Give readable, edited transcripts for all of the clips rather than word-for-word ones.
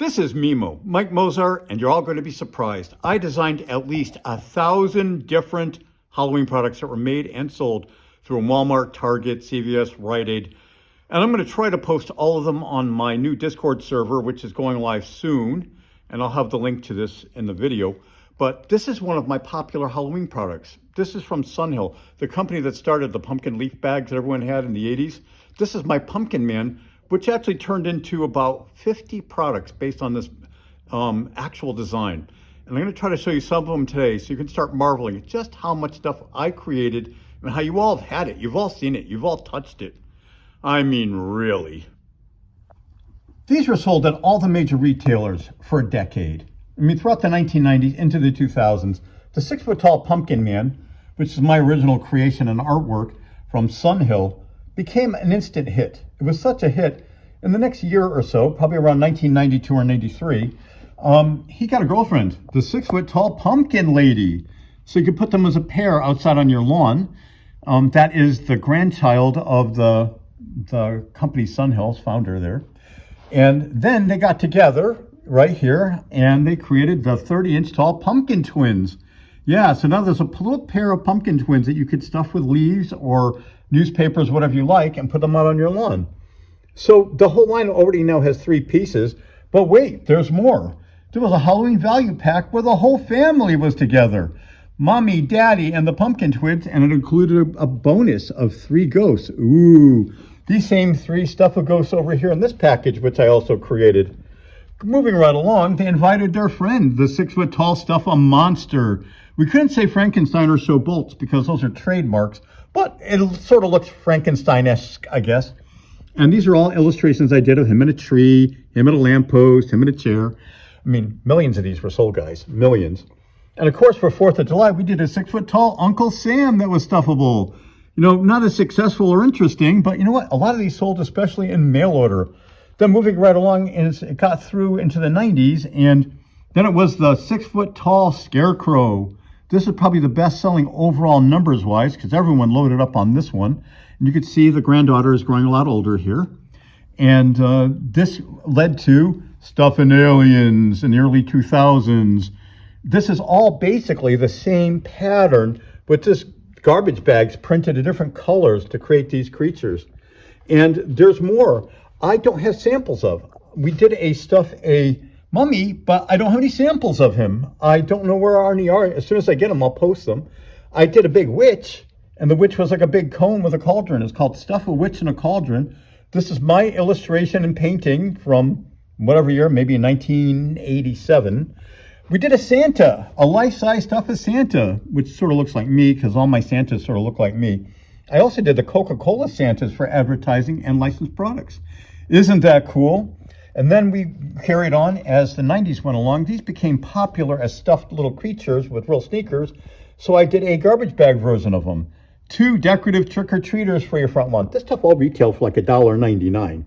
This is MiMo, Mike Mozart, and you're all going to be surprised. I designed at least 1,000 different Halloween products that were made and sold through Walmart, Target, CVS, Rite Aid. And I'm going to try to post all of them on my new Discord server, which is going live soon. And I'll have the link to this in the video. But this is one of my popular Halloween products. This is from Sunhill, the company that started the pumpkin leaf bags that everyone had in the 80s. This is my Pumpkin Man, which actually turned into about 50 products based on this actual design. And I'm going to try to show you some of them today so you can start marveling at just how much stuff I created and how you all have had it. You've all seen it. You've all touched it. I mean, really. These were sold at all the major retailers for a decade. I mean, throughout the 1990s into the 2000s, the 6-foot-tall Pumpkin Man, which is my original creation and artwork from Sunhill, became an instant hit. It was such a hit, in the next year or so, probably around 1992 or 93, he got a girlfriend, the 6-foot-tall Pumpkin Lady. So you could put them as a pair outside on your lawn. That is the grandchild of the company Sunhill's founder there. And then they got together right here and they created the 30-inch tall Pumpkin Twins. Yeah, so now there's a little pair of Pumpkin Twins that you could stuff with leaves or newspapers, whatever you like, and put them out on your lawn. So the whole line already now has 3 pieces, but wait, there's more. There was a Halloween value pack where the whole family was together. Mommy, Daddy, and the Pumpkin Twins, and it included a bonus of 3 ghosts. Ooh, these same 3 stuff of ghosts over here in this package, which I also created. Moving right along, they invited their friend, the 6-foot-tall stuff, a monster. We couldn't say Frankenstein or show bolts because those are trademarks, but it sort of looks Frankenstein-esque, I guess. And these are all illustrations I did of him in a tree, him at a lamppost, him in a chair. I mean, millions of these were sold, guys, millions. And of course, for 4th of July, we did a 6-foot-tall Uncle Sam that was stuffable. You know, not as successful or interesting, but you know what? A lot of these sold, especially in mail order. Then moving right along, and it got through into the 90s, and then it was the 6-foot-tall Scarecrow. This is probably the best-selling overall numbers-wise because everyone loaded up on this one. And you could see the granddaughter is growing a lot older here. And this led to Stuffin' Aliens in the early 2000s. This is all basically the same pattern, but just garbage bags printed in different colors to create these creatures. And there's more I don't have samples of. We did a mummy, but I don't have any samples of him. I don't know where any are. As soon as I get them, I'll post them. I did a big witch, and the witch was like a big cone with a cauldron. It's called Stuff a Witch in a Cauldron. This is my illustration and painting from whatever year, maybe 1987. We did a Santa, a life-size stuff of Santa, which sort of looks like me because all my Santas sort of look like me. I also did the Coca-Cola Santas for advertising and licensed products. Isn't that cool? And then we carried on as the 90s went along. These became popular as stuffed little creatures with real sneakers. So I did a garbage bag version of them. 2 decorative trick-or-treaters for your front lawn. This stuff all retailed for like $1.99. I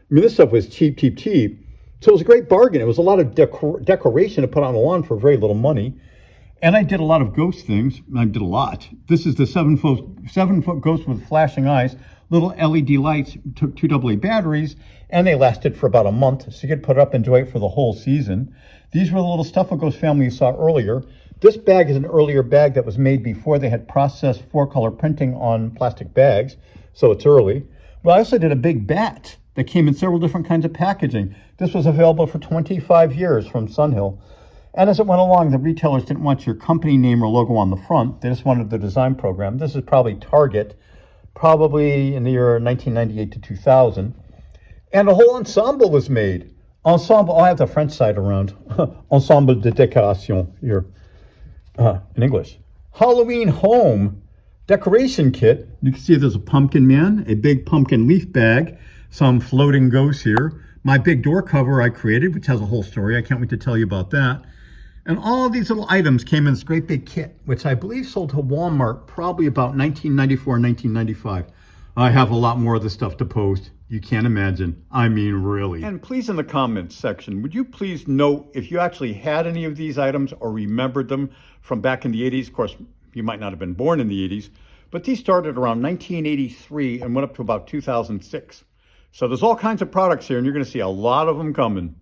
mean, this stuff was cheap, cheap, cheap. So it was a great bargain. It was a lot of decoration to put on the lawn for very little money. And I did a lot of ghost things. I did a lot. This is the 7-foot ghost with flashing eyes. Little LED lights, took 2 AA batteries, and they lasted for about a month, so you could put it up and enjoy it for the whole season. These were the little Stuff a Ghost family you saw earlier. This bag is an earlier bag that was made before they had processed 4-color printing on plastic bags, so it's early. But I also did a big bat that came in several different kinds of packaging. This was available for 25 years from Sunhill. And as it went along, the retailers didn't want your company name or logo on the front. They just wanted the design program. This is probably Target, probably in the year 1998 to 2000. And a whole ensemble was made. Ensemble, I have the French side around. Ensemble de décoration here in English. Halloween home decoration kit. You can see there's a pumpkin man, a big pumpkin leaf bag, some floating ghosts here. My big door cover I created, which has a whole story. I can't wait to tell you about that. And all of these little items came in this great big kit, which I believe sold to Walmart probably about 1994, 1995. I have a lot more of this stuff to post. You can't imagine. I mean, really. And please, in the comments section, would you please note if you actually had any of these items or remembered them from back in the 80s? Of course, you might not have been born in the 80s, but these started around 1983 and went up to about 2006. So there's all kinds of products here, and you're going to see a lot of them coming.